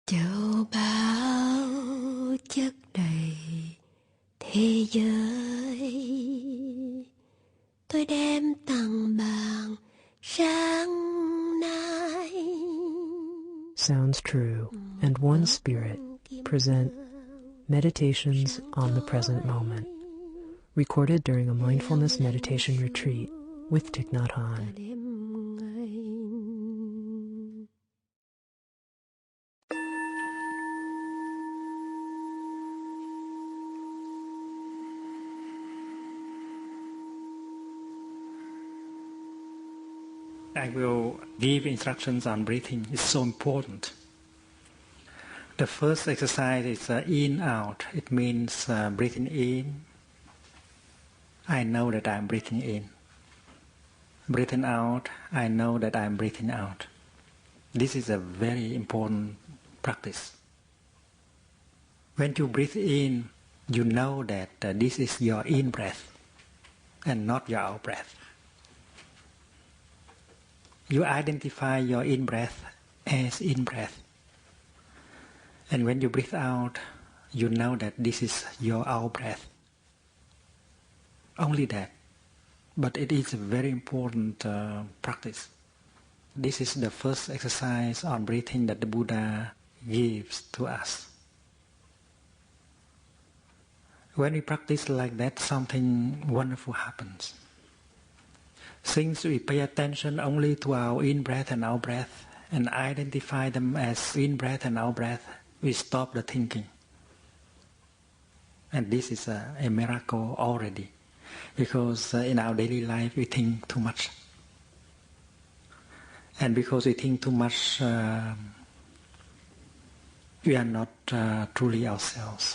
Châu báu chất đầy thế giới, tôi đem tặng bạn sáng nay. Sounds true, and one spirit present meditations on the present moment, recorded during a mindfulness meditation retreat with Thich Nhat Hanh. I will give instructions on breathing. It's so important. The first exercise is in-out. It means breathing in. I know that I'm breathing in. Breathing out. I know that I'm breathing out. This is a very important practice. When you breathe in, you know that this is your in-breath and not your out-breath. You identify your in-breath as in-breath. And when you breathe out, you know that this is your out-breath. Only that. But it is a very important practice. This is the first exercise on breathing that the Buddha gives to us. When we practice like that, something wonderful happens. Since we pay attention only to our in-breath and out-breath and identify them as in-breath and out-breath, we stop the thinking. And this is a miracle already, because in our daily life we think too much. And because we think too much, we are not truly ourselves.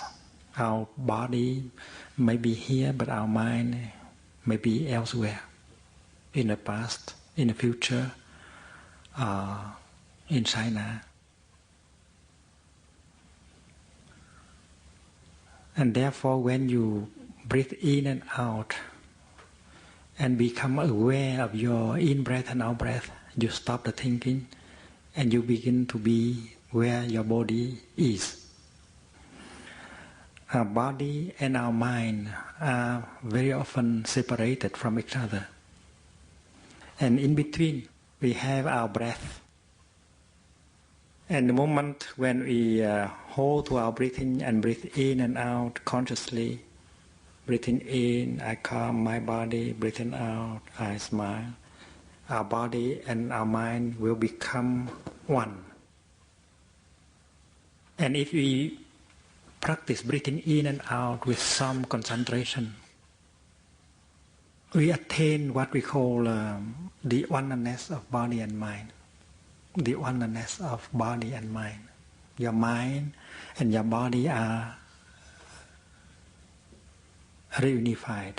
Our body may be here, but our mind may be elsewhere. In the past, in the future, in China. And therefore, when you breathe in and out and become aware of your in-breath and out-breath, you stop the thinking and you begin to be where your body is. Our body and our mind are very often separated from each other. And in between, we have our breath. And the moment when we hold to our breathing and breathe in and out consciously, breathing in, I calm my body, breathing out, I smile. Our body and our mind will become one. And if we practice breathing in and out with some concentration, we attain what we call the oneness of body and mind. The oneness of body and mind. Your mind and your body are reunified.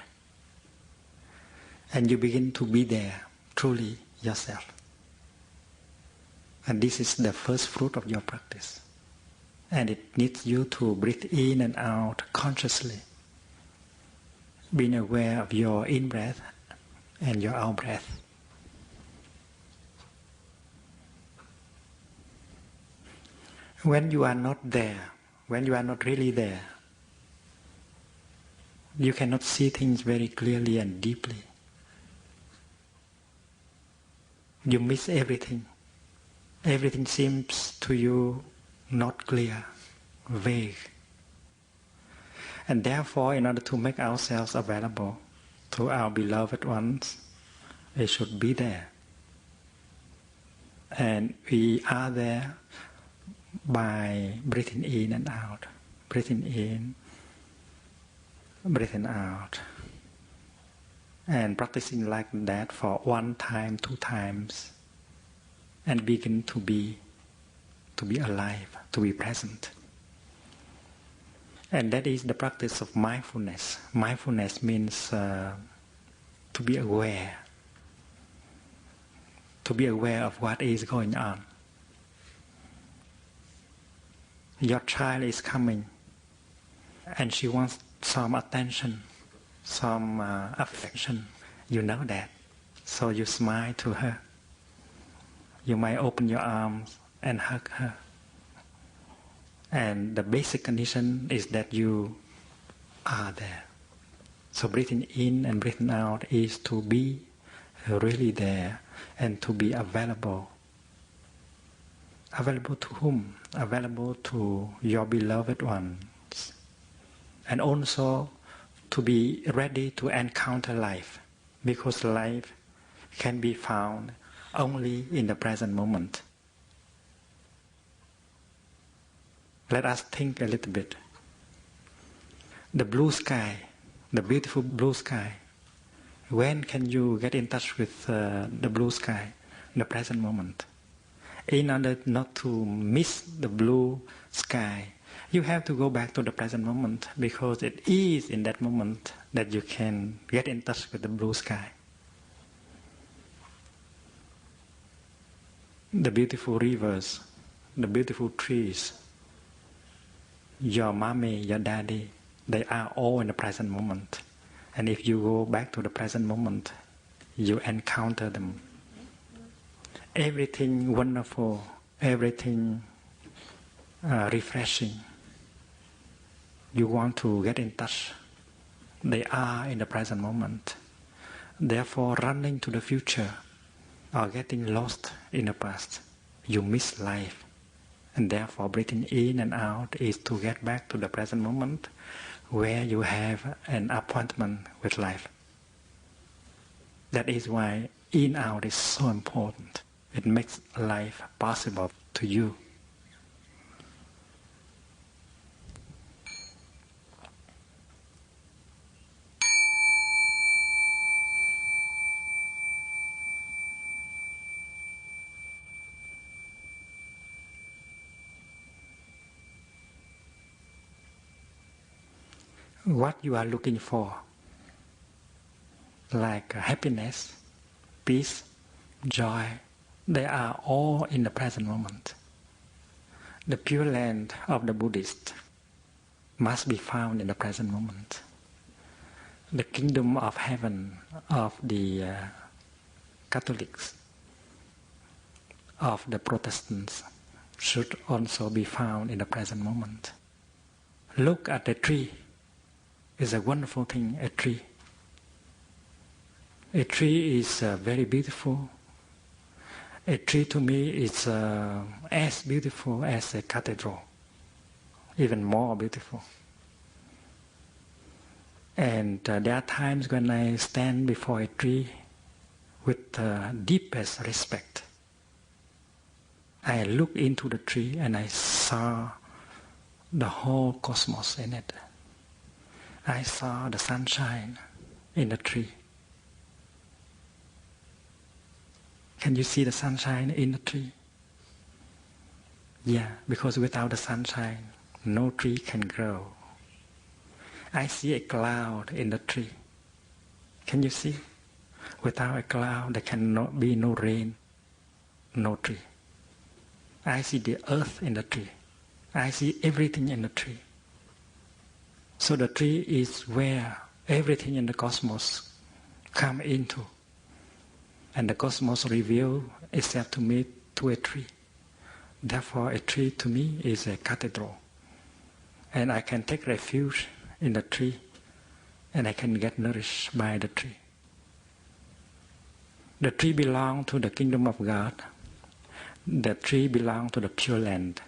And you begin to be there, truly yourself. And this is the first fruit of your practice. And it needs you to breathe in and out consciously, being aware of your in-breath and your out-breath. When you are not there, when you are not really there, you cannot see things very clearly and deeply. You miss everything. Everything seems to you not clear, vague. And therefore, in order to make ourselves available to our beloved ones, we should be there. And we are there by breathing in and out, breathing in, breathing out, and practicing like that for 1 time, 2 times, and begin to be alive, to be present. And that is the practice of mindfulness. Mindfulness means to be aware of what is going on. Your child is coming and she wants some attention, some affection. You know that. So you smile to her. You might open your arms and hug her. And the basic condition is that you are there. So breathing in and breathing out is to be really there and to be available. Available to whom? Available to your beloved ones. And also to be ready to encounter life, because life can be found only in the present moment. Let us think a little bit. The blue sky, the beautiful blue sky. When can you get in touch with the blue sky? In the present moment. In order not to miss the blue sky, you have to go back to the present moment, because it is in that moment that you can get in touch with the blue sky. The beautiful rivers, the beautiful trees, your mommy, your daddy, they are all in the present moment. And if you go back to the present moment, you encounter them. Everything wonderful, everything refreshing. You want to get in touch. They are in the present moment. Therefore, running to the future or getting lost in the past, you miss life. And therefore, breathing in and out is to get back to the present moment where you have an appointment with life. That is why in-out is so important. It makes life possible to you. What you are looking for, like happiness, peace, joy, they are all in the present moment. The Pure Land of the Buddhist must be found in the present moment. The kingdom of heaven of the Catholics, of the Protestants, should also be found in the present moment. Look at the tree. It's a wonderful thing, a tree. A tree is very beautiful. A tree to me is as beautiful as a cathedral, even more beautiful. And there are times when I stand before a tree with deepest respect. I look into the tree and I saw the whole cosmos in it. I saw the sunshine in the tree. Can you see the sunshine in the tree? Yeah, because without the sunshine, no tree can grow. I see a cloud in the tree. Can you see? Without a cloud, there cannot be no rain, no tree. I see the earth in the tree. I see everything in the tree. So the tree is where everything in the cosmos come into. And the cosmos reveals itself to me to a tree. Therefore, a tree to me is a cathedral. And I can take refuge in the tree, and I can get nourished by the tree. The tree belongs to the kingdom of God. The tree belongs to the Pure Land.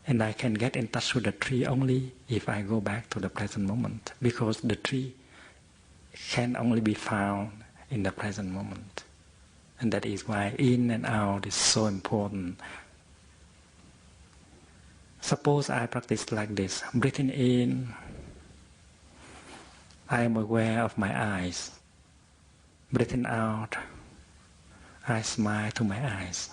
And I can get in touch with the tree only if I go back to the present moment, because the tree can only be found in the present moment. And that is why in and out is so important. Suppose I practice like this. Breathing in, I am aware of my eyes. Breathing out, I smile to my eyes.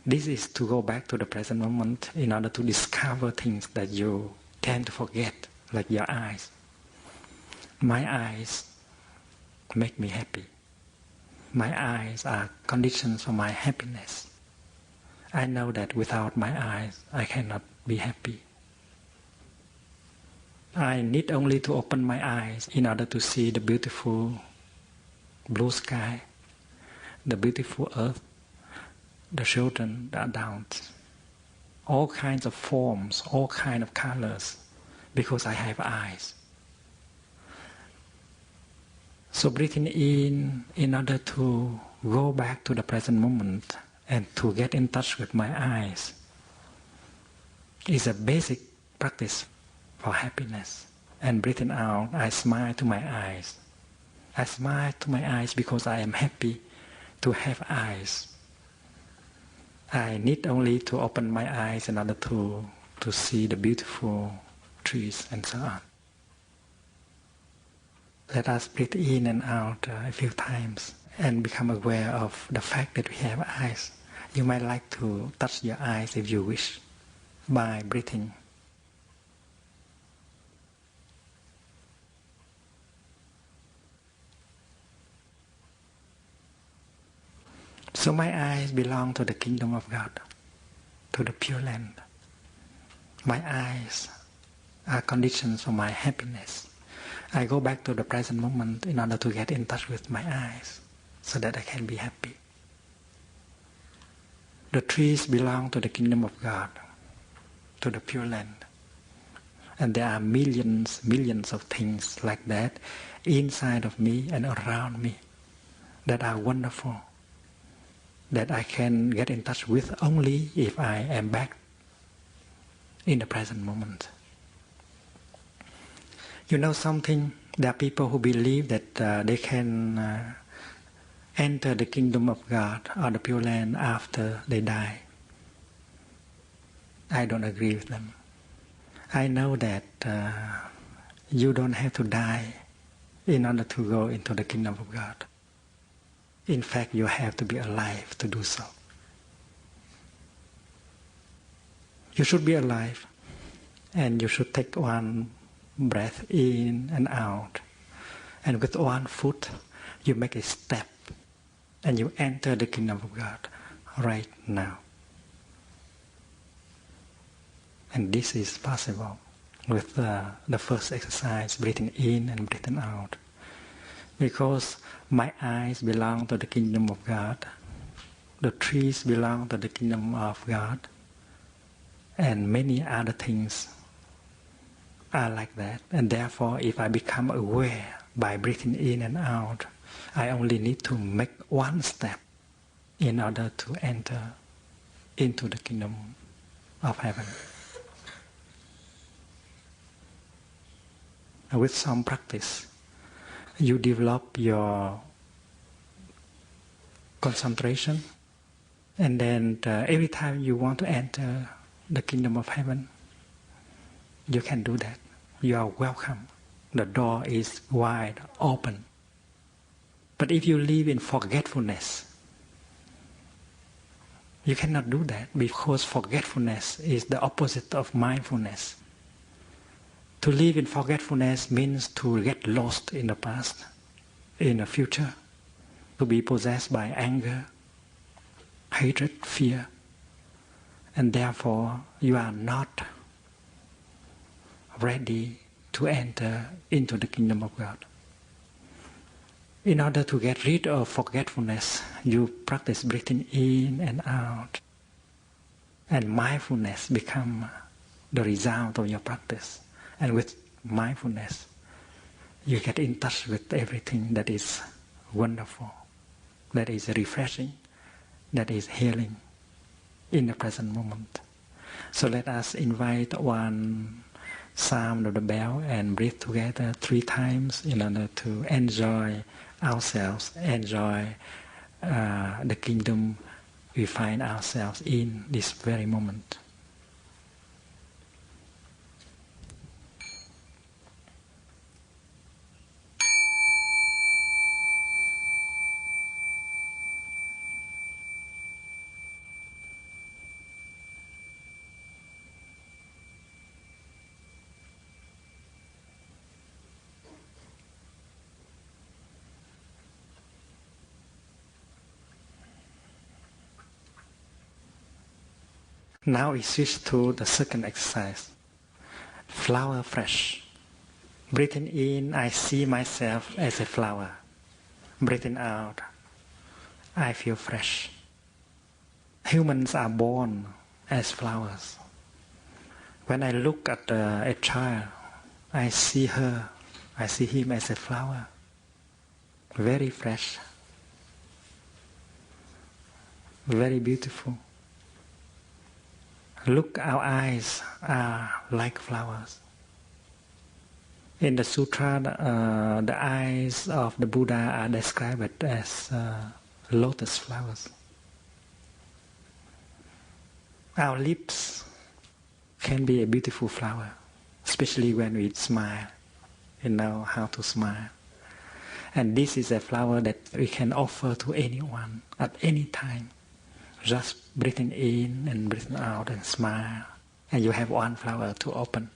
This is to go back to the present moment in order to discover things that you tend to forget, like your eyes. My eyes make me happy. My eyes are conditions for my happiness. I know that without my eyes, I cannot be happy. I need only to open my eyes in order to see the beautiful blue sky, the beautiful earth, the children, the adults. all kinds of forms, all kinds of colors, because I have eyes. So breathing in order to go back to the present moment and to get in touch with my eyes, is a basic practice for happiness. And breathing out, I smile to my eyes. I smile to my eyes because I am happy to have eyes. I need only to open my eyes in order to see the beautiful trees and so on. Let us breathe in and out a few times and become aware of the fact that we have eyes. You might like to touch your eyes if you wish by breathing. So my eyes belong to the kingdom of God, to the Pure Land. My eyes are conditions for my happiness. I go back to the present moment in order to get in touch with my eyes so that I can be happy. The trees belong to the kingdom of God, to the Pure Land. And there are millions of things like that inside of me and around me that are wonderful, that I can get in touch with only if I am back in the present moment. You know something? There are people who believe that they can enter the kingdom of God or the Pure Land after they die. I don't agree with them. I know that you don't have to die in order to go into the kingdom of God. In fact, you have to be alive to do so. You should be alive, and you should take one breath in and out. And with one foot, you make a step, and you enter the kingdom of God right now. And this is possible with the first exercise, breathing in and breathing out. Because my eyes belong to the kingdom of God, the trees belong to the kingdom of God, and many other things are like that. And therefore, if I become aware by breathing in and out, I only need to make one step in order to enter into the kingdom of heaven. With some practice, you develop your concentration, and then every time you want to enter the kingdom of heaven, you can do that. You are welcome. The door is wide open. But if you live in forgetfulness, you cannot do that, because forgetfulness is the opposite of mindfulness. To live in forgetfulness means to get lost in the past, in the future, to be possessed by anger, hatred, fear, and therefore you are not ready to enter into the kingdom of God. In order to get rid of forgetfulness, you practice breathing in and out, and mindfulness becomes the result of your practice. And with mindfulness, you get in touch with everything that is wonderful, that is refreshing, that is healing in the present moment. So let us invite one sound of the bell and breathe together 3 times in order to enjoy ourselves, enjoy the kingdom we find ourselves in this very moment. Now we switch to the second exercise, flower fresh. Breathing in, I see myself as a flower. Breathing out, I feel fresh. Humans are born as flowers. When I look at a child, I see him as a flower, very fresh, very beautiful. Look, our eyes are like flowers. In the sutra, the eyes of the Buddha are described as lotus flowers. Our lips can be a beautiful flower, especially when we smile. We know how to smile. And this is a flower that we can offer to anyone at any time. Just breathing in and breathing out and smile. And you have one flower to open.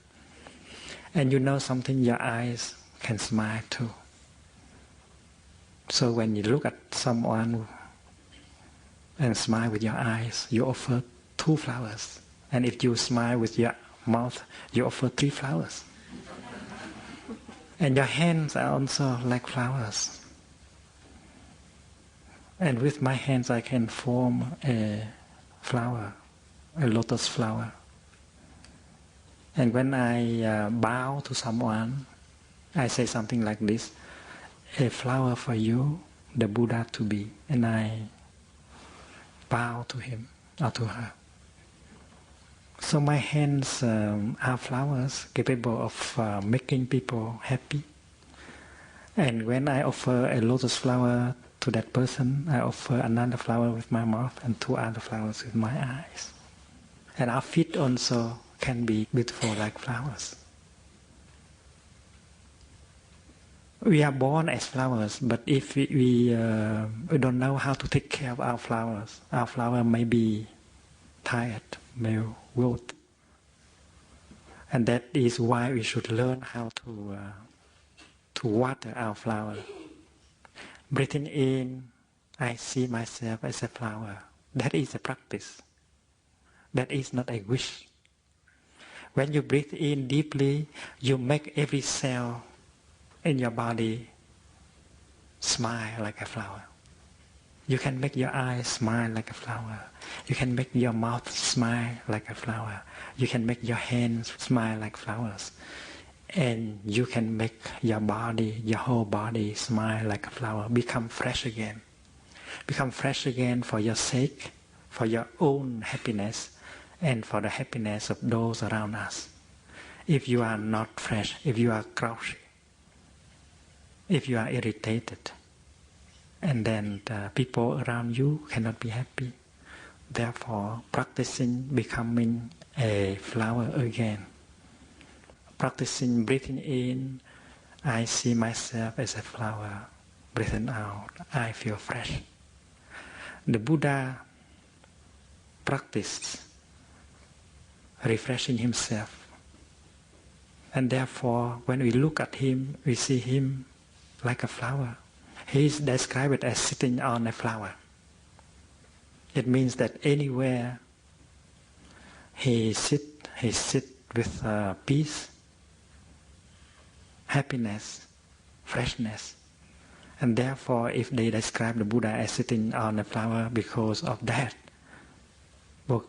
And you know something, your eyes can smile too. So when you look at someone and smile with your eyes, you offer 2 flowers. And if you smile with your mouth, you offer 3 flowers. And your hands are also like flowers. And with my hands I can form a flower, a lotus flower. And when I bow to someone, I say something like this: a flower for you, the Buddha to be. And I bow to him or to her. So my hands are flowers capable of making people happy. And when I offer a lotus flower to that person, I offer another flower with my mouth and 2 other flowers with my eyes. And our feet also can be beautiful like flowers. We are born as flowers, but if we don't know how to take care of our flower may be tired, may wilt. And that is why we should learn how to water our flower. Breathing in, I see myself as a flower. That is a practice. That is not a wish. When you breathe in deeply, you make every cell in your body smile like a flower. You can make your eyes smile like a flower. You can make your mouth smile like a flower. You can make your hands smile like flowers. And you can make your body, your whole body smile like a flower. Become fresh again. Become fresh again for your sake, for your own happiness, and for the happiness of those around us. If you are not fresh, if you are grouchy, if you are irritated, and then the people around you cannot be happy. Therefore, practicing becoming a flower again. Practicing breathing in, I see myself as a flower. Breathing out, I feel fresh. The Buddha practiced refreshing himself. And therefore, when we look at him, we see him like a flower. He is described as sitting on a flower. It means that anywhere he sit with peace, happiness, freshness. And therefore, if they describe the Buddha as sitting on a flower because of that,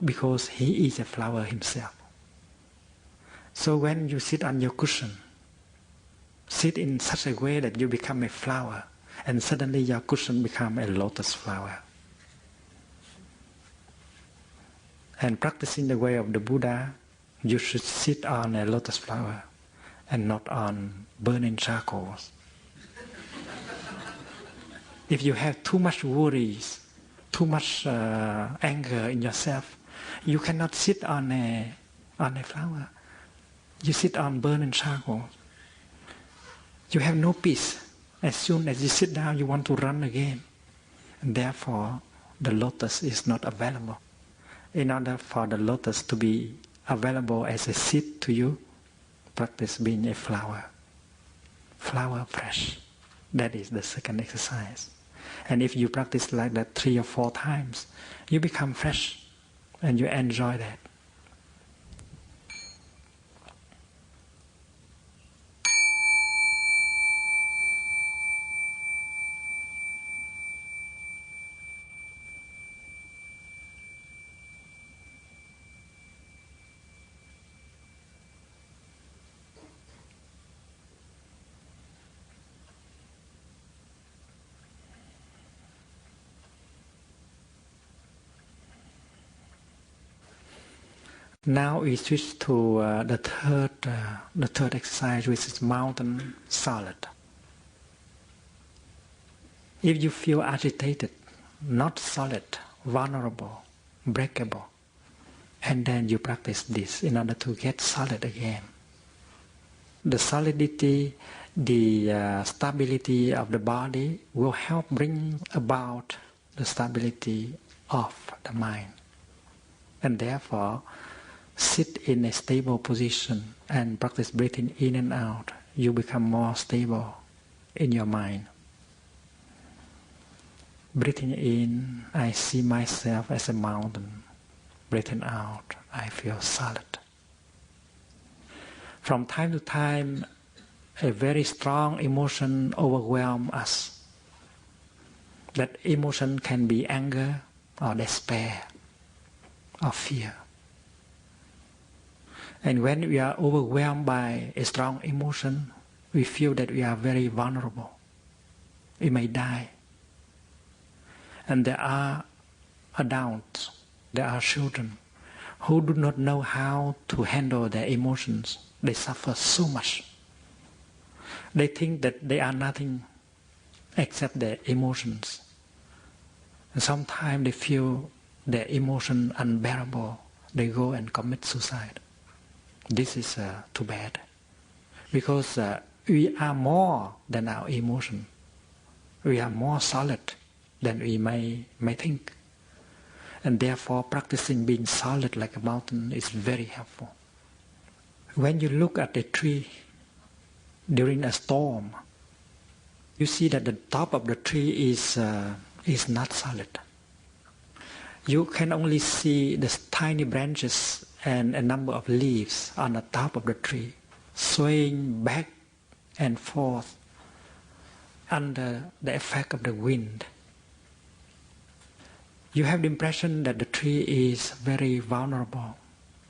because he is a flower himself. So when you sit on your cushion, sit in such a way that you become a flower, and suddenly your cushion becomes a lotus flower. And practicing the way of the Buddha, you should sit on a lotus flower and not on burning charcoals. If you have too much worries, too much anger in yourself, you cannot sit on a flower. You sit on burning charcoal. You have no peace. As soon as you sit down, you want to run again. And therefore, the lotus is not available. In order for the lotus to be available as a seed to you, practice being a flower. Flower fresh. That is the second exercise. And if you practice like that 3 or 4 times, you become fresh and you enjoy that. Now we switch to the third exercise, which is mountain solid. If you feel agitated, not solid, vulnerable, breakable, and then you practice this in order to get solid again. The solidity, the stability of the body will help bring about the stability of the mind. And therefore, sit in a stable position and practice breathing in and out. You become more stable in your mind. Breathing in, I see myself as a mountain. Breathing out, I feel solid. From time to time, a very strong emotion overwhelms us. That emotion can be anger or despair or fear. And when we are overwhelmed by a strong emotion, we feel that we are very vulnerable. We may die. And there are adults, there are children who do not know how to handle their emotions. They suffer so much. They think that they are nothing except their emotions. And sometimes they feel their emotion unbearable. They go and commit suicide. This is too bad. Because we are more than our emotion. We are more solid than we may think. And therefore practicing being solid like a mountain is very helpful. When you look at a tree during a storm, you see that the top of the tree is not solid. You can only see the tiny branches and a number of leaves on the top of the tree, swaying back and forth under the effect of the wind. You have the impression that the tree is very vulnerable,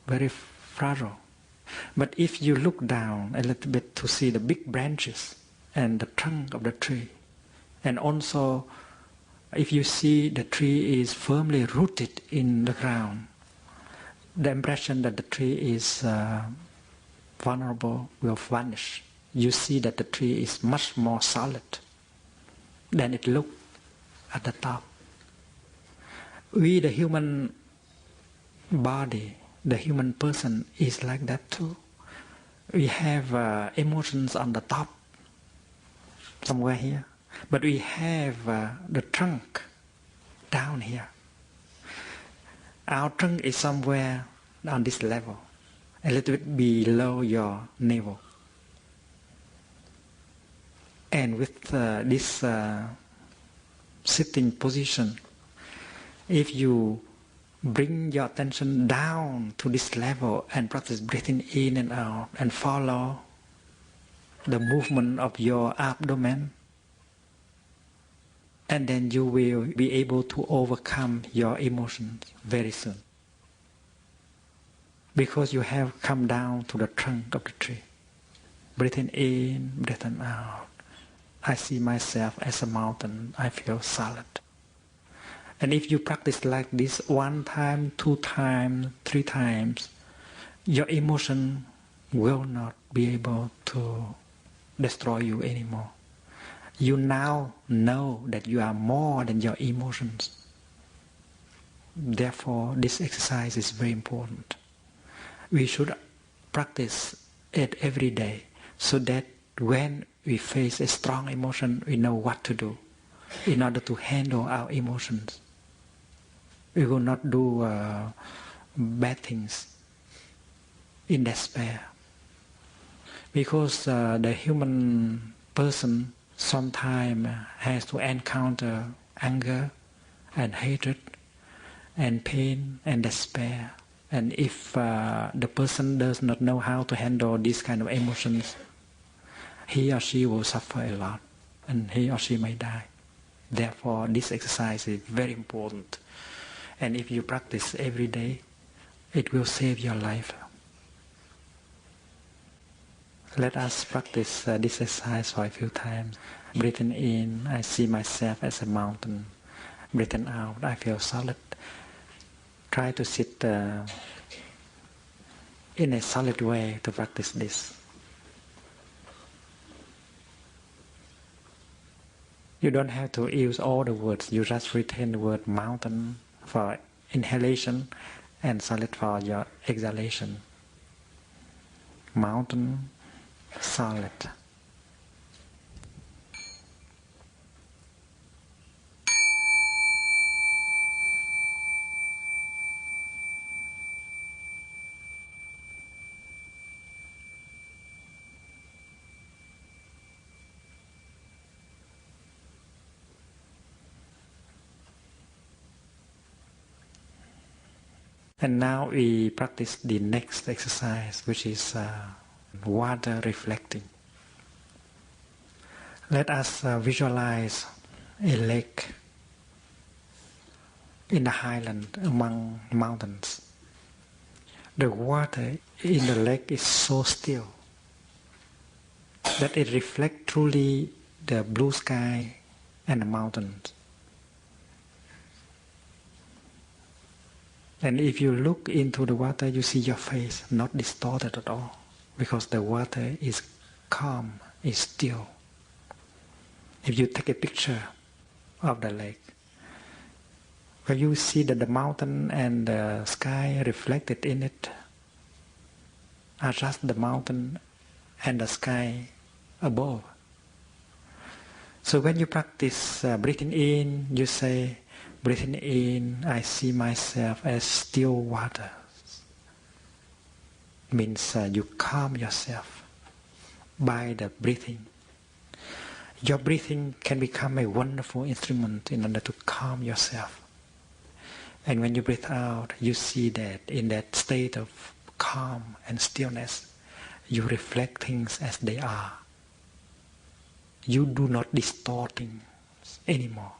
very fragile. But if you look down a little bit to see the big branches and the trunk of the tree, and also if you see the tree is firmly rooted in the ground, the impression that the tree is vulnerable will vanish. You see that the tree is much more solid than it looks at the top. We, the human body, the human person is like that too. We have emotions on the top, somewhere here, but we have the trunk down here. Our trunk is somewhere on this level, a little bit below your navel. And with this sitting position, if you bring your attention down to this level and practice breathing in and out and follow the movement of your abdomen, and then you will be able to overcome your emotions very soon. Because you have come down to the trunk of the tree. Breathing in, breathing out. I see myself as a mountain. I feel solid. And if you practice like this 1 time, 2 times, 3 times, your emotion will not be able to destroy you anymore. You now know that you are more than your emotions. Therefore, this exercise is very important. We should practice it every day so that when we face a strong emotion, we know what to do in order to handle our emotions. We will not do bad things in despair. Because the human person sometimes has to encounter anger and hatred and pain and despair. And if the person does not know how to handle these kind of emotions, he or she will suffer a lot and he or she may die. Therefore, this exercise is very important. And if you practice every day, it will save your life. Let us practice this exercise for a few times. Breathing in, I see myself as a mountain. Breathing out, I feel solid. Try to sit in a solid way to practice this. You don't have to use all the words. You just retain the word mountain for inhalation and solid for your exhalation. Mountain, solid. And now we practice the next exercise, which is water reflecting. Let us visualize a lake in the highland among mountains. The water in the lake is so still that it reflects truly the blue sky and the mountains. And if you look into the water, you see your face not distorted at all, because the water is calm, is still. If you take a picture of the lake, where you see that the mountain and the sky reflected in it are just the mountain and the sky above. So when you practice breathing in, you say, breathing in, I see myself as still water. Means you calm yourself by the breathing. Your breathing can become a wonderful instrument in order to calm yourself. And when you breathe out, you see that in that state of calm and stillness, you reflect things as they are. You do not distort things anymore.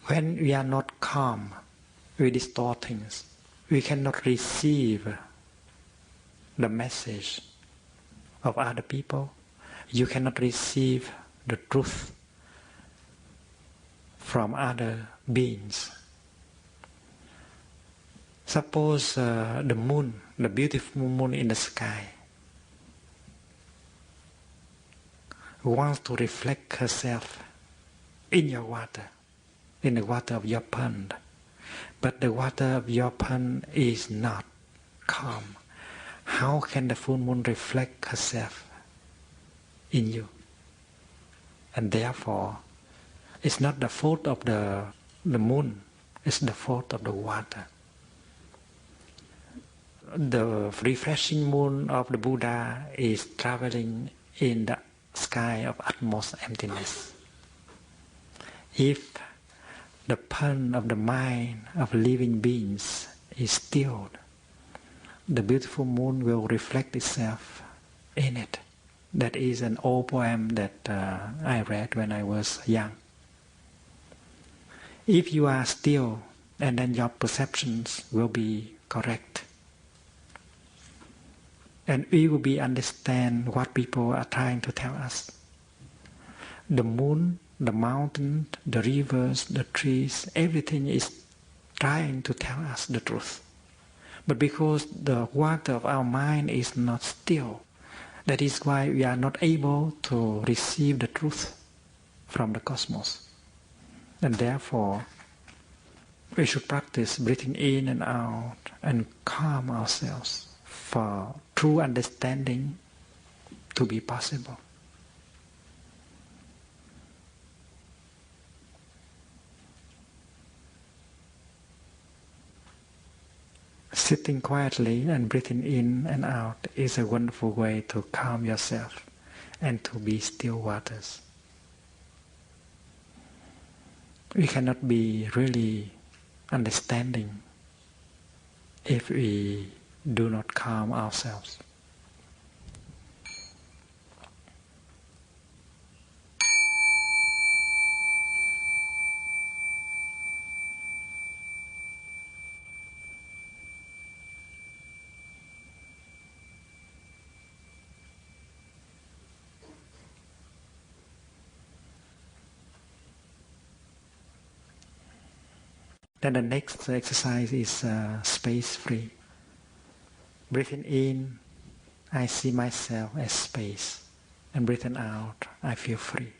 When we are not calm, we distort things. We cannot receive the message of other people. You cannot receive the truth from other beings. Suppose the moon, the beautiful moon in the sky, wants to reflect herself in your water, in the water of your pond. But the water of your pond is not calm. How can the full moon reflect herself in you? And therefore, it's not the fault of the moon, it's the fault of the water. The refreshing moon of the Buddha is traveling in the sky of utmost emptiness. If the pond of the mind of living beings is stilled, the beautiful moon will reflect itself in it. That is an old poem that I read when I was young. If you are still, and then your perceptions will be correct. And we will be understand what people are trying to tell us. The moon, the mountain, the rivers, the trees, everything is trying to tell us the truth. But because the water of our mind is not still, that is why we are not able to receive the truth from the cosmos. And therefore, we should practice breathing in and out and calm ourselves for true understanding to be possible. Sitting quietly and breathing in and out is a wonderful way to calm yourself and to be still waters. We cannot be really understanding if we do not calm ourselves. Then the next exercise is space free. Breathing in, I see myself as space. And breathing out, I feel free.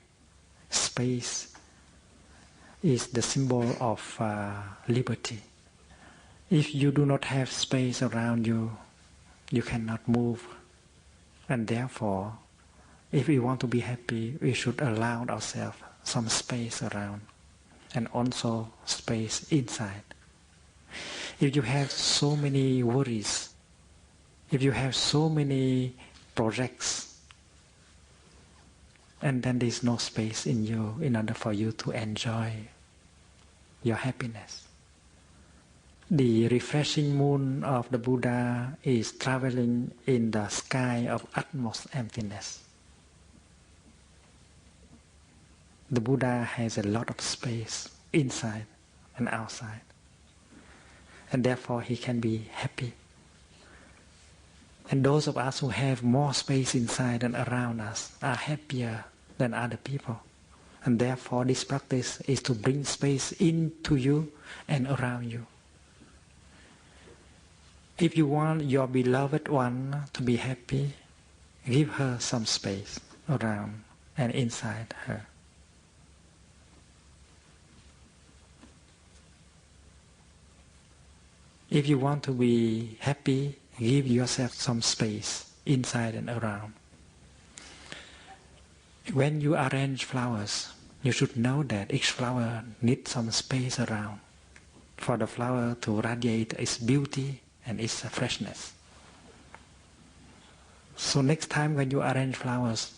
Space is the symbol of liberty. If you do not have space around you, you cannot move. And therefore, if we want to be happy, we should allow ourselves some space around and also space inside. If you have so many worries, if you have so many projects, and then there is no space in you in order for you to enjoy your happiness. The refreshing moon of the Buddha is traveling in the sky of utmost emptiness. The Buddha has a lot of space inside and outside, and therefore he can be happy. And those of us who have more space inside and around us are happier than other people. And therefore this practice is to bring space into you and around you. If you want your beloved one to be happy, give her some space around and inside her. If you want to be happy, give yourself some space inside and around. When you arrange flowers, you should know that each flower needs some space around for the flower to radiate its beauty and its freshness. So next time when you arrange flowers,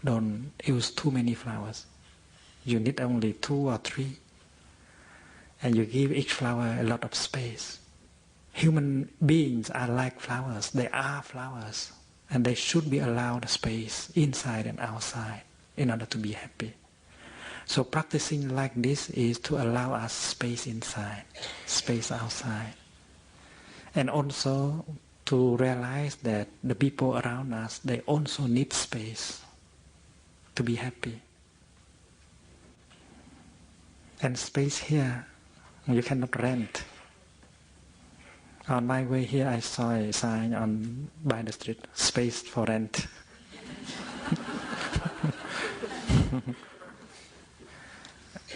don't use too many flowers. You need only 2 or 3. And you give each flower a lot of space. Human beings are like flowers. They are flowers. And they should be allowed space inside and outside in order to be happy. So practicing like this is to allow us space inside, space outside. And also to realize that the people around us, they also need space to be happy. And space here, you cannot rent. On my way here, I saw a sign by the street, space for rent.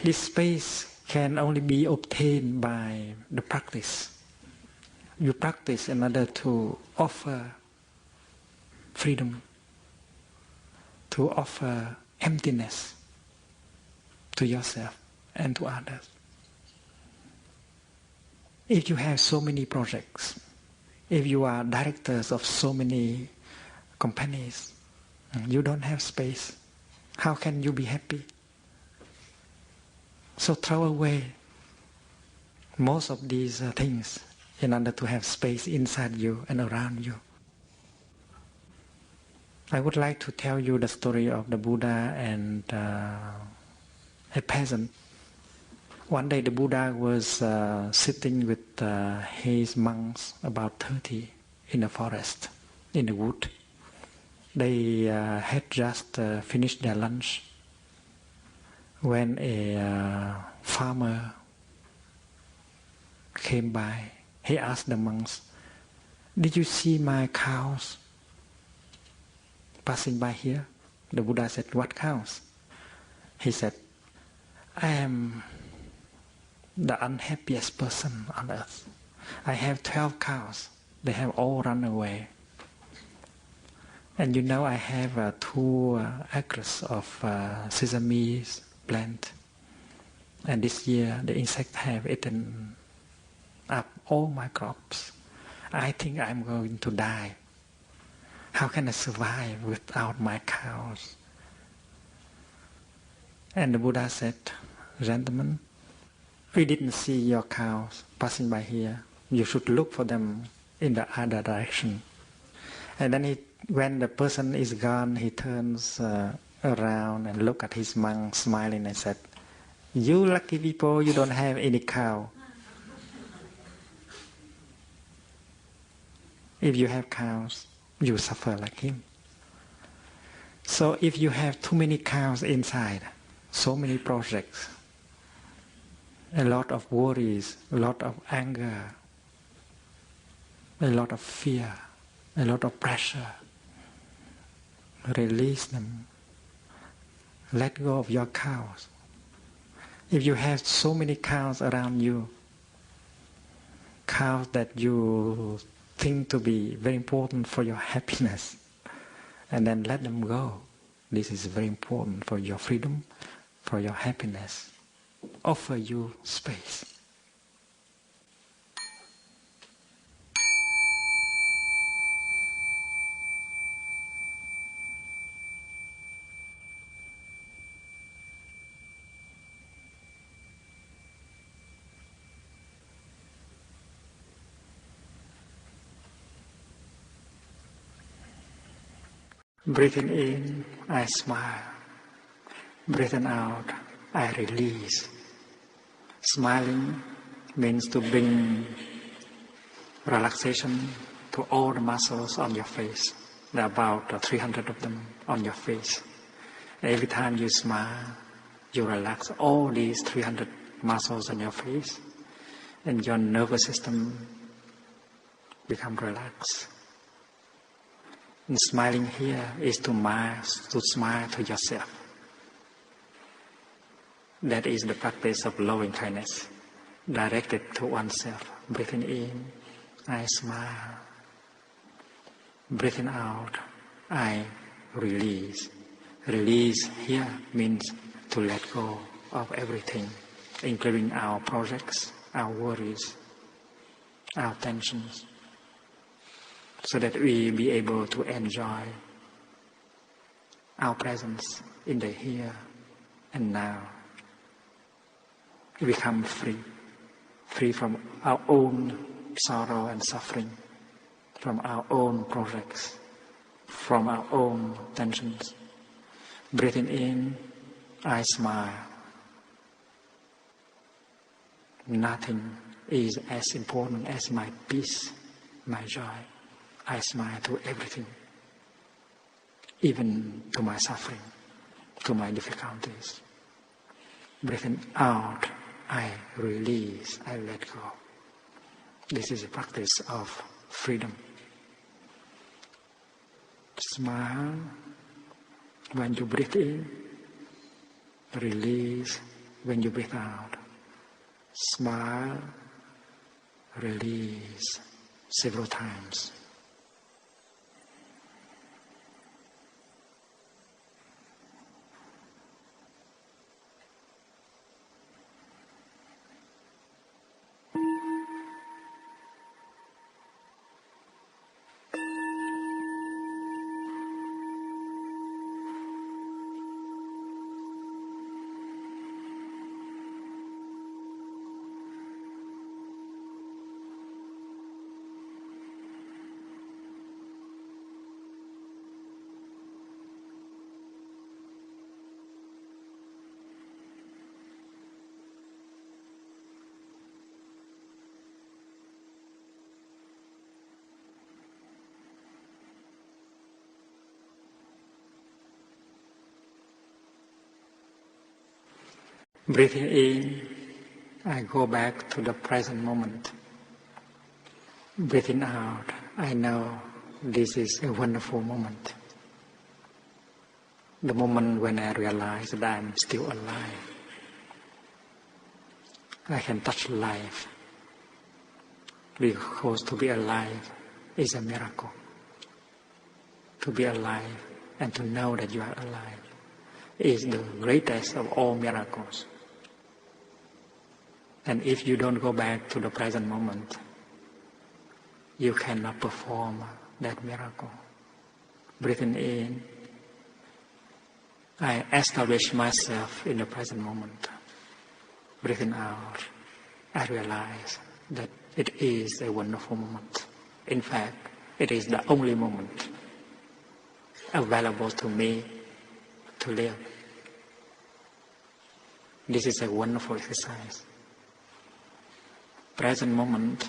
This space can only be obtained by the practice. You practice in order to offer freedom, to offer emptiness to yourself and to others. If you have so many projects, if you are directors of so many companies, you don't have space. How can you be happy? So throw away most of these things in order to have space inside you and around you. I would like to tell you the story of the Buddha and a peasant. One day the Buddha was sitting with his monks, about 30, in a forest, in the wood. They had just finished their lunch when a farmer came by. He asked the monks, "Did you see my cows passing by here?" The Buddha said, "What cows?" He said, "I am the unhappiest person on earth. I have 12 cows. They have all run away. And you know I have 2 acres of sesame plant. And this year the insects have eaten up all my crops. I think I'm going to die. How can I survive without my cows?" And the Buddha said, "Gentlemen, we didn't see your cows passing by here. You should look for them in the other direction." And then when the person is gone, he turns around and look at his monk smiling and said, "You lucky people, you don't have any cow. If you have cows, you suffer like him." So if you have too many cows inside, so many projects, a lot of worries, a lot of anger, a lot of fear, a lot of pressure. Release them. Let go of your cows. If you have so many cows around you, cows that you think to be very important for your happiness, and then let them go. This is very important for your freedom, for your happiness. Offer you space. Breathing in, I smile. Breathing out, I release. Smiling means to bring relaxation to all the muscles on your face. There are about 300 of them on your face. Every time you smile, you relax all these 300 muscles on your face, and your nervous system becomes relaxed. And smiling here is to smile to yourself. That is the practice of loving kindness, directed to oneself. Breathing in, I smile. Breathing out, I release. Release here means to let go of everything, including our projects, our worries, our tensions, so that we be able to enjoy our presence in the here and now. We become free from our own sorrow and suffering, from our own projects, from our own tensions. Breathing in, I smile. Nothing is as important as my peace, my joy. I smile to everything, even to my suffering, to my difficulties. Breathing out, I release, I let go. This is a practice of freedom. Smile when you breathe in, release when you breathe out. Smile, release several times. Breathing in, I go back to the present moment. Breathing out, I know this is a wonderful moment. The moment when I realize that I'm still alive. I can touch life, because to be alive is a miracle. To be alive and to know that you are alive is the greatest of all miracles. And if you don't go back to the present moment, you cannot perform that miracle. Breathing in, I establish myself in the present moment. Breathing out, I realize that it is a wonderful moment. In fact, it is the only moment available to me to live. This is a wonderful exercise. Present moment,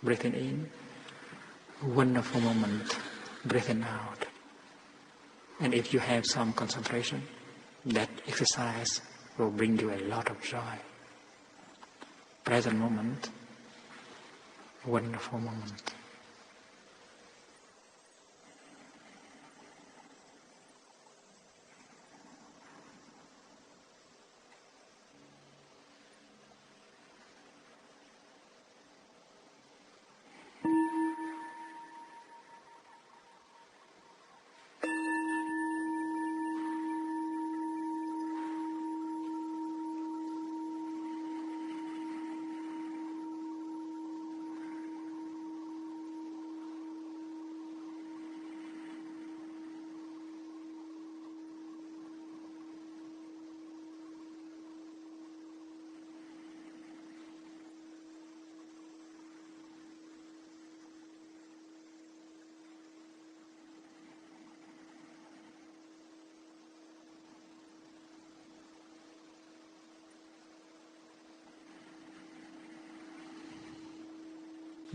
breathing in. Wonderful moment, breathing out. And if you have some concentration, that exercise will bring you a lot of joy. Present moment, wonderful moment.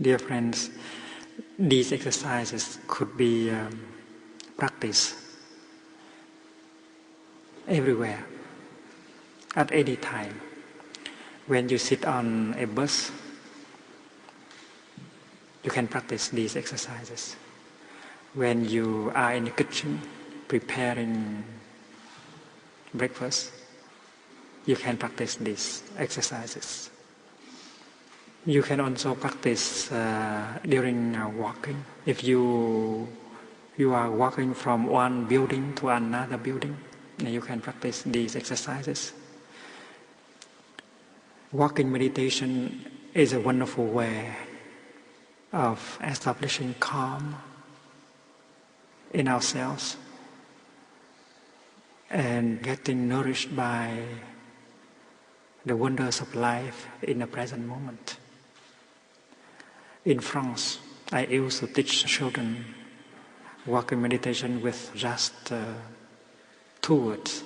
Dear friends, these exercises could be practiced everywhere, at any time. When you sit on a bus, you can practice these exercises. When you are in the kitchen preparing breakfast, you can practice these exercises. You can also practice during walking. If you are walking from one building to another building, you can practice these exercises. Walking meditation is a wonderful way of establishing calm in ourselves and getting nourished by the wonders of life in the present moment. In France, I used to teach children walking meditation with just 2 words,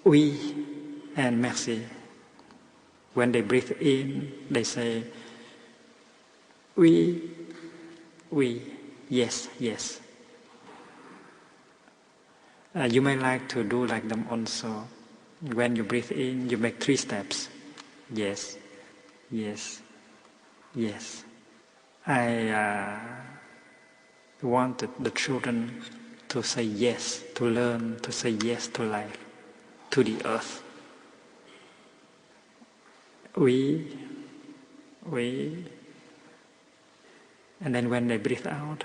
oui and merci. When they breathe in, they say, oui, oui, yes, yes. You may like to do like them also. When you breathe in, you make 3 steps. Yes, yes, yes. I wanted the children to say yes, to learn to say yes to life, to the earth. We, and then when they breathe out,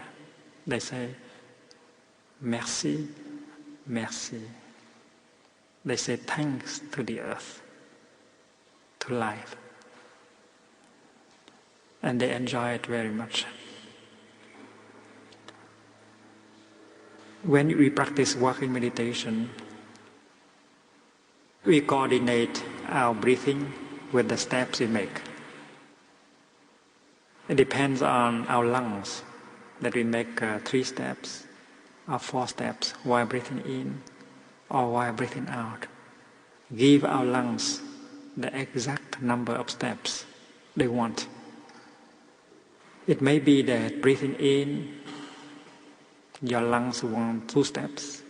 they say, merci, merci. They say thanks to the earth, to life. And they enjoy it very much. When we practice walking meditation, we coordinate our breathing with the steps we make. It depends on our lungs, that we make 3 steps or 4 steps while breathing in or while breathing out. Give our lungs the exact number of steps they want. It may be that breathing in, your lungs want 2 steps,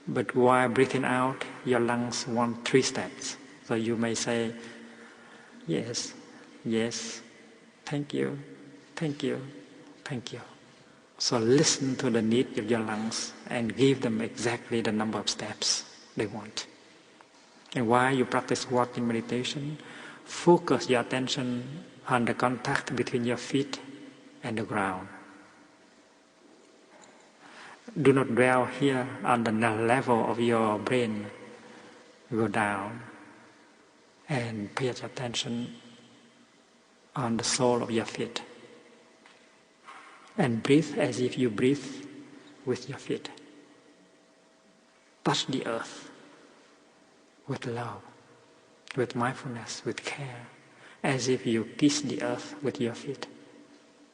but while breathing out, your lungs want 3 steps. So you may say, yes, yes, thank you, thank you, thank you. So listen to the need of your lungs and give them exactly the number of steps they want. And while you practice walking meditation, focus your attention on the contact between your feet and the ground. Do not dwell here on the level of your brain. Go down and pay attention on the sole of your feet. And breathe as if you breathe with your feet. Touch the earth with love, with mindfulness, with care, as if you kiss the earth with your feet.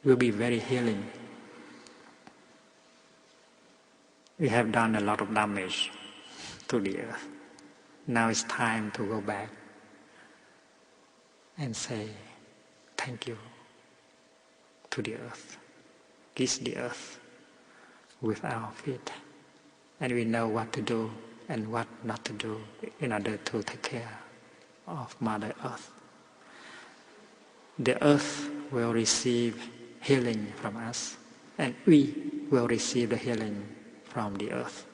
It will be very healing. We have done a lot of damage to the earth. Now it's time to go back and say thank you to the earth. Kiss the earth with our feet. And we know what to do and what not to do in order to take care of Mother Earth. The earth will receive healing from us, and we will receive the healing from the earth.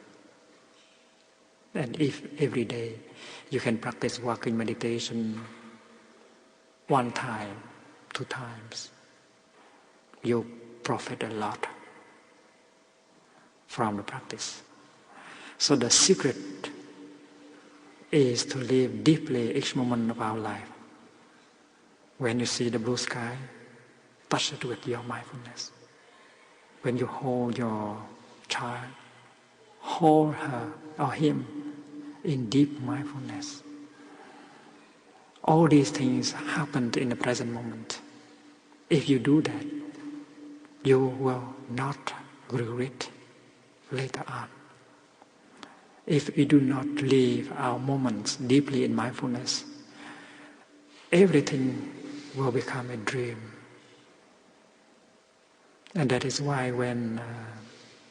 And if every day you can practice walking meditation 1 time, 2 times, you profit a lot from the practice. So the secret is to live deeply each moment of our life. When you see the blue sky, touch it with your mindfulness. When you hold your child, hold her or him in deep mindfulness. All these things happened in the present moment. If you do that, you will not regret later on. If we do not live our moments deeply in mindfulness, everything will become a dream. And that is why when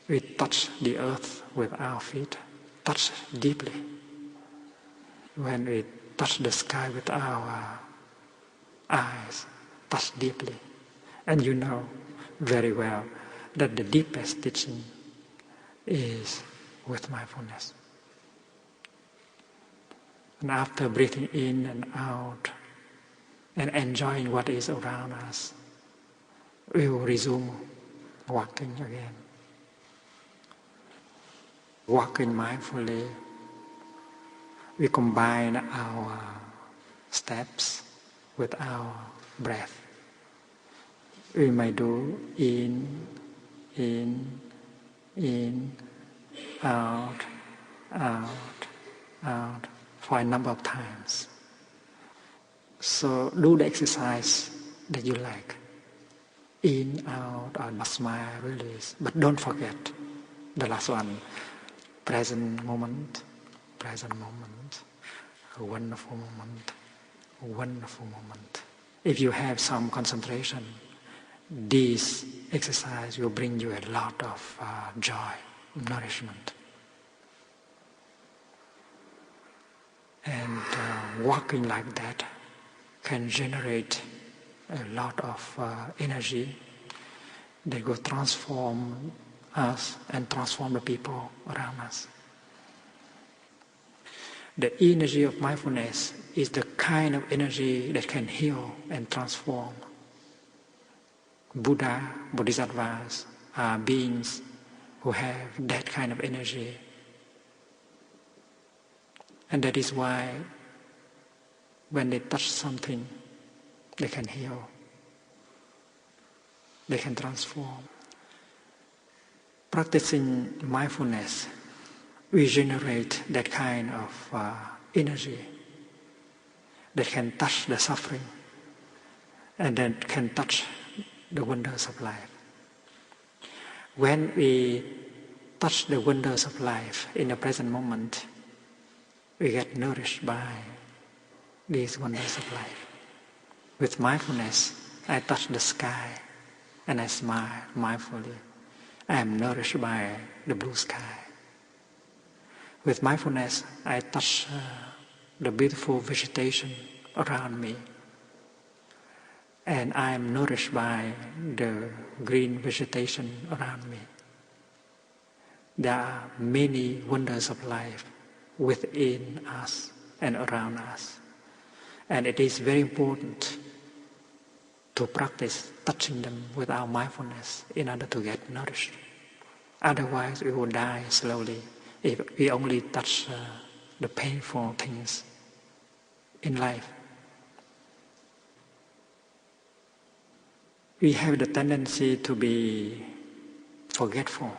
we touch the earth with our feet, touch deeply. When we touch the sky with our eyes, touch deeply. And you know very well that the deepest teaching is with mindfulness. And after breathing in and out and enjoying what is around us, we will resume walking again. Walking mindfully, we combine our steps with our breath. We may do in, out, for a number of times. So do the exercise that you like. In, out, or smile, release. But don't forget the last one. Present moment, a wonderful moment, a wonderful moment. If you have some concentration, this exercise will bring you a lot of joy, nourishment. And walking like that can generate a lot of energy that will transform us and transform the people around us. The energy of mindfulness is the kind of energy that can heal and transform. Buddha, Bodhisattvas are beings who have that kind of energy. And that is why when they touch something, they can heal. They can transform. Practicing mindfulness, we generate that kind of energy that can touch the suffering and that can touch the wonders of life. When we touch the wonders of life in the present moment, we get nourished by these wonders of life. With mindfulness, I touch the sky and I smile mindfully. I am nourished by the blue sky. With mindfulness, I touch the beautiful vegetation around me. And I am nourished by the green vegetation around me. There are many wonders of life within us and around us. And it is very important to practice touching them with our mindfulness in order to get nourished. Otherwise, we will die slowly if we only touch the painful things in life. We have the tendency to be forgetful.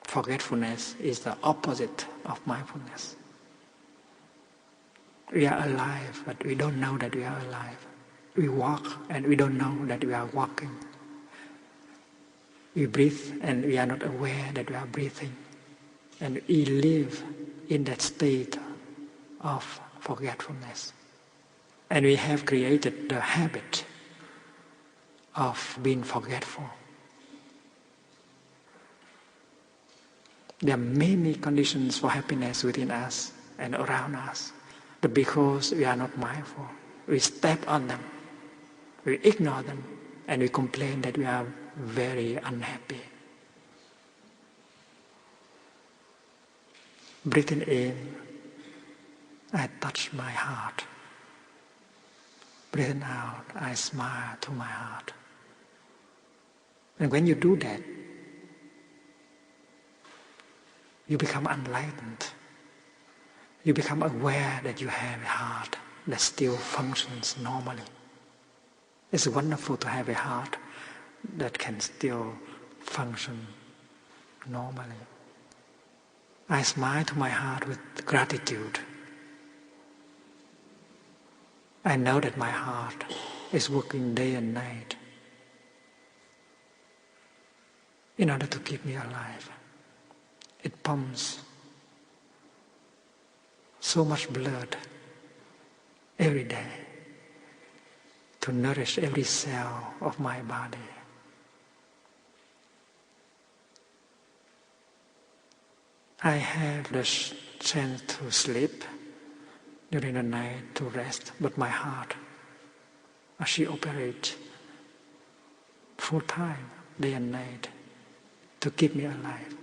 Forgetfulness is the opposite of mindfulness. We are alive, but we don't know that we are alive. We walk and we don't know that we are walking. We breathe and we are not aware that we are breathing. And we live in that state of forgetfulness. And we have created the habit of being forgetful. There are many conditions for happiness within us and around us. But because we are not mindful, we step on them. We ignore them and we complain that we are very unhappy. Breathing in, I touch my heart. Breathing out, I smile to my heart. And when you do that, you become enlightened. You become aware that you have a heart that still functions normally. It's wonderful to have a heart that can still function normally. I smile to my heart with gratitude. I know that my heart is working day and night in order to keep me alive. It pumps so much blood every day to nourish every cell of my body. I have the chance to sleep during the night to rest, but my heart, she operates full time, day and night, to keep me alive.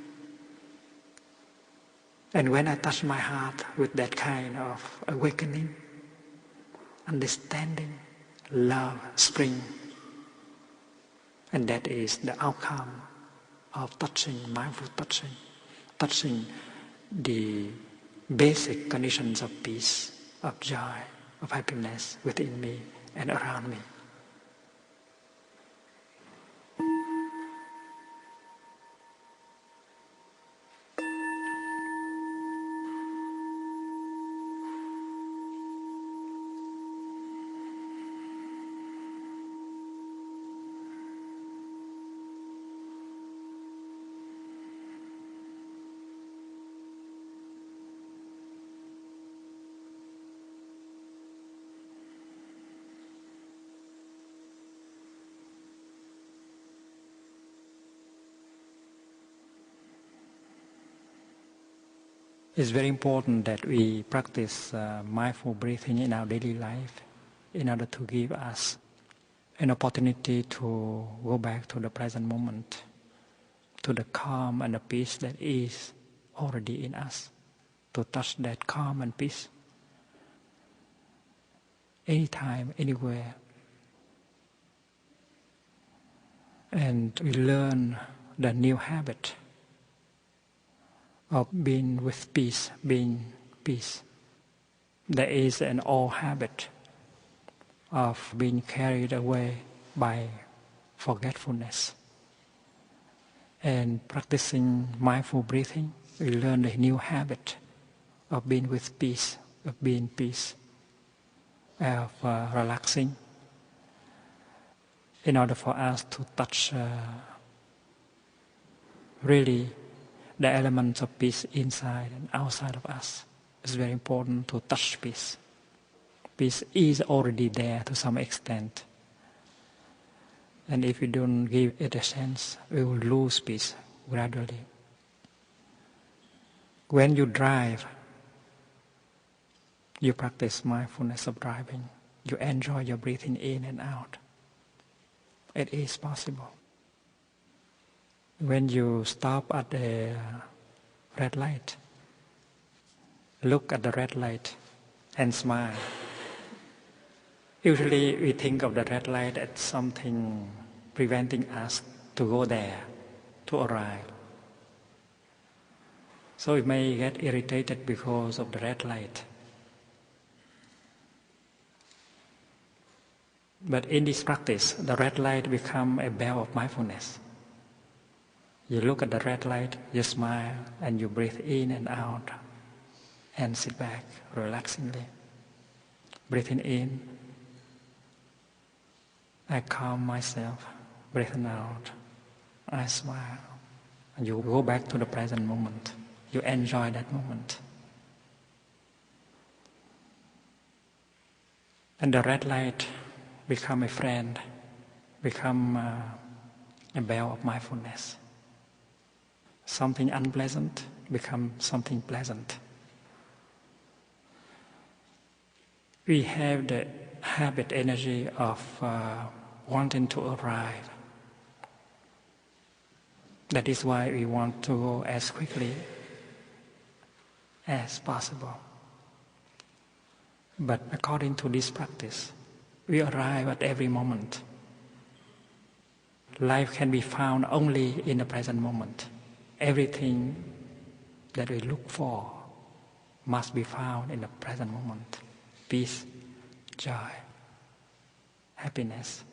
And when I touch my heart with that kind of awakening, understanding, love, spring, and that is the outcome of touching, mindful touching, touching the basic conditions of peace, of joy, of happiness within me and around me. It's very important that we practice mindful breathing in our daily life in order to give us an opportunity to go back to the present moment, to the calm and the peace that is already in us, to touch that calm and peace anytime, anywhere. And we learn the new habit of being with peace, being peace. There is an old habit of being carried away by forgetfulness. And practicing mindful breathing, we learn the new habit of being with peace, of being peace, of relaxing, in order for us to touch really the elements of peace inside and outside of us. It's very important to touch peace. Peace is already there to some extent. And if we don't give it a chance, we will lose peace gradually. When you drive, you practice mindfulness of driving. You enjoy your breathing in and out. It is possible. When you stop at the red light, look at the red light and smile. Usually we think of the red light as something preventing us to go there, to arrive. So we may get irritated because of the red light. But in this practice, the red light becomes a bell of mindfulness. You look at the red light, you smile, and you breathe in and out, and sit back relaxingly. Breathing in, I calm myself. Breathing out, I smile. And you go back to the present moment. You enjoy that moment. And the red light become a friend, become a bell of mindfulness. Something unpleasant becomes something pleasant. We have the habit energy of wanting to arrive. That is why we want to go as quickly as possible. But according to this practice, we arrive at every moment. Life can be found only in the present moment. Everything that we look for must be found in the present moment. Peace, joy, happiness.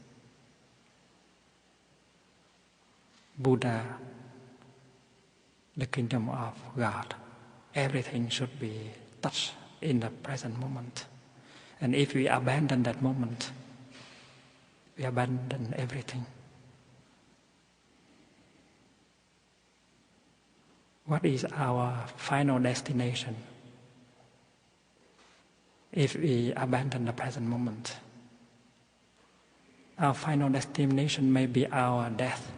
Buddha, the kingdom of God, everything should be touched in the present moment. And if we abandon that moment, we abandon everything. What is our final destination if we abandon the present moment? Our final destination may be our death.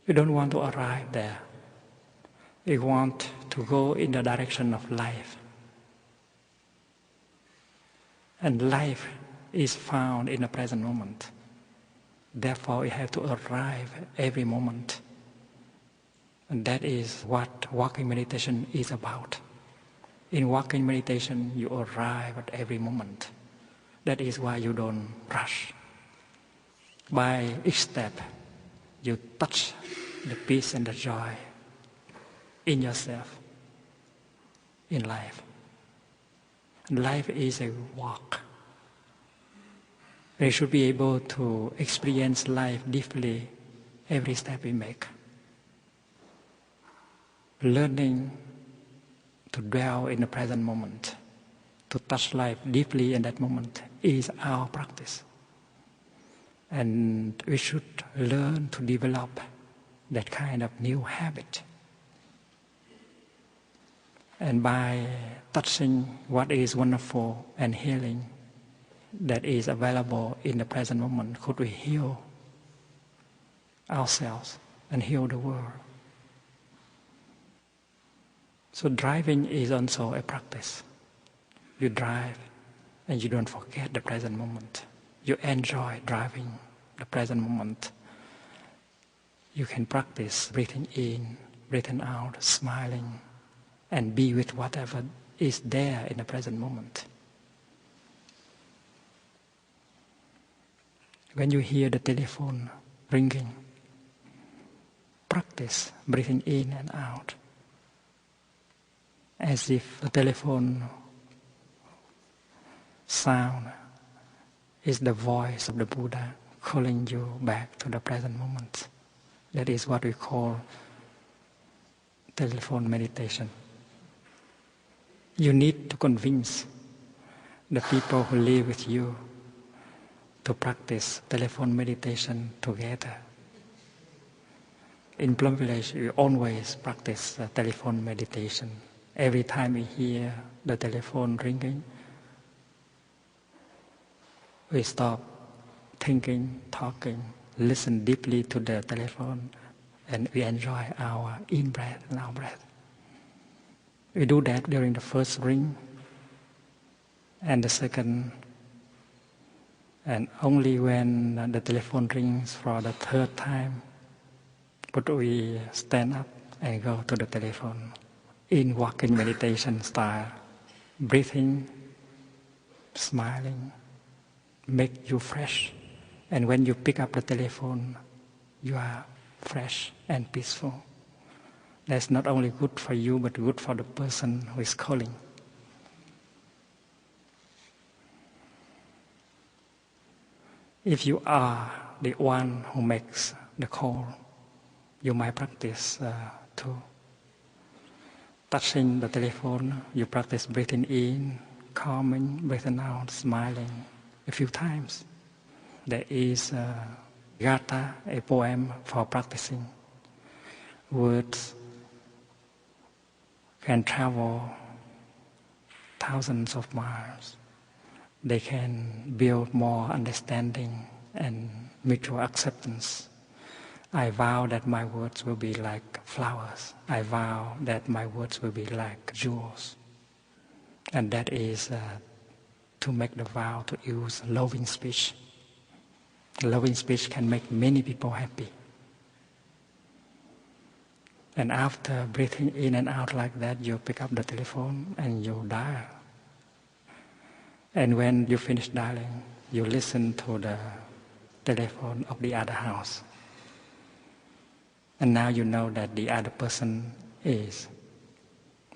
We don't want to arrive there. We want to go in the direction of life. And life is found in the present moment. Therefore, we have to arrive every moment. And that is what walking meditation is about. In walking meditation, you arrive at every moment. That is why you don't rush. By each step, you touch the peace and the joy in yourself, in life. Life is a walk. We should be able to experience life deeply every step we make. Learning to dwell in the present moment, to touch life deeply in that moment is our practice. And we should learn to develop that kind of new habit. And by touching what is wonderful and healing that is available in the present moment, could we heal ourselves and heal the world? So driving is also a practice. You drive and you don't forget the present moment. You enjoy driving the present moment. You can practice breathing in, breathing out, smiling, and be with whatever is there in the present moment. When you hear the telephone ringing, practice breathing in and out, as if the telephone sound is the voice of the Buddha calling you back to the present moment. That is what we call telephone meditation. You need to convince the people who live with you to practice telephone meditation together. In Plum Village, we always practice telephone meditation. Every time we hear the telephone ringing, we stop thinking, talking, listen deeply to the telephone, and we enjoy our in-breath and out-breath. We do that during the first ring and the second, and only when the telephone rings for the third time, but we stand up and go to the telephone in walking meditation style, breathing, smiling, make you fresh. And when you pick up the telephone, you are fresh and peaceful. That's not only good for you, but good for the person who is calling. If you are the one who makes the call, you might practice too. Touching the telephone, you practice breathing in, calming, breathing out, smiling a few times. There is Gatha, a poem for practicing. Words can travel thousands of miles. They can build more understanding and mutual acceptance. I vow that my words will be like flowers. I vow that my words will be like jewels. And that is to make the vow to use loving speech. Loving speech can make many people happy. And after breathing in and out like that, you pick up the telephone and you dial. And when you finish dialing, you listen to the telephone of the other house. And now you know that the other person is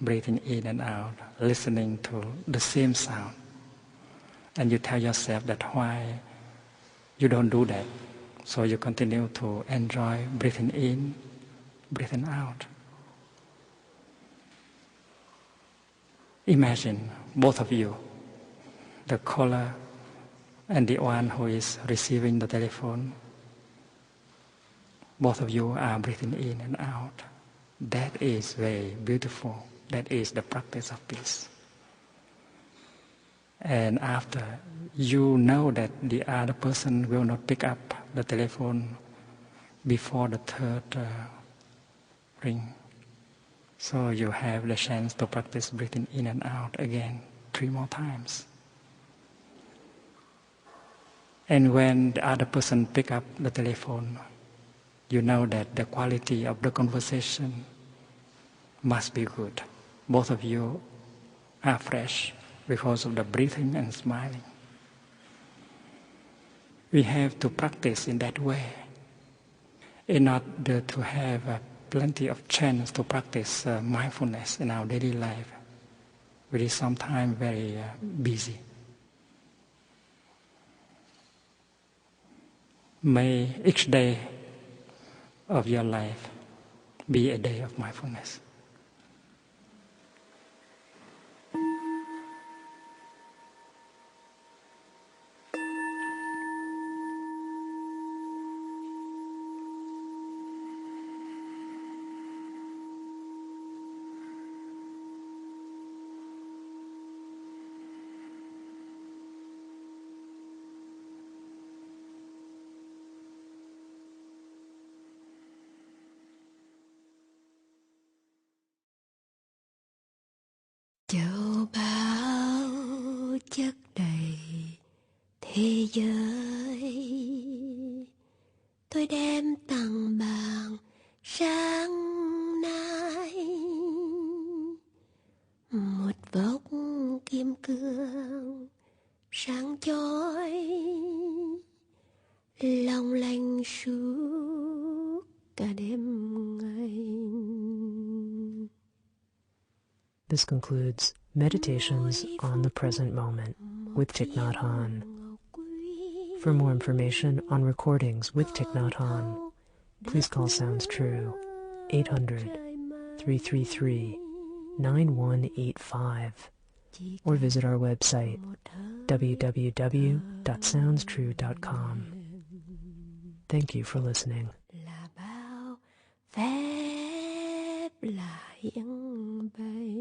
breathing in and out, listening to the same sound. And you tell yourself that why you don't do that. So you continue to enjoy breathing in, breathing out. Imagine both of you, the caller and the one who is receiving the telephone, both of you are breathing in and out. That is very beautiful. That is the practice of peace. And after you know that the other person will not pick up the telephone before the third ring. So you have the chance to practice breathing in and out again 3 more times. And when the other person pick up the telephone, you know that the quality of the conversation must be good. Both of you are fresh because of the breathing and smiling. We have to practice in that way in order to have plenty of chance to practice mindfulness in our daily life, which is sometimes very busy. May each day of your life be a day of mindfulness. Châu báu chất đầy thế giới, tôi đem tặng bạn sáng nay một vốc kim cương sáng chói, long lanh suốt cả đêm ngày. This concludes Meditations on the Present Moment with Thich Nhat Hanh. For more information on recordings with Thich Nhat Hanh, please call Sounds True 800-333-9185 or visit our website www.soundstrue.com. Thank you for listening. Là bao phép là hiển bày.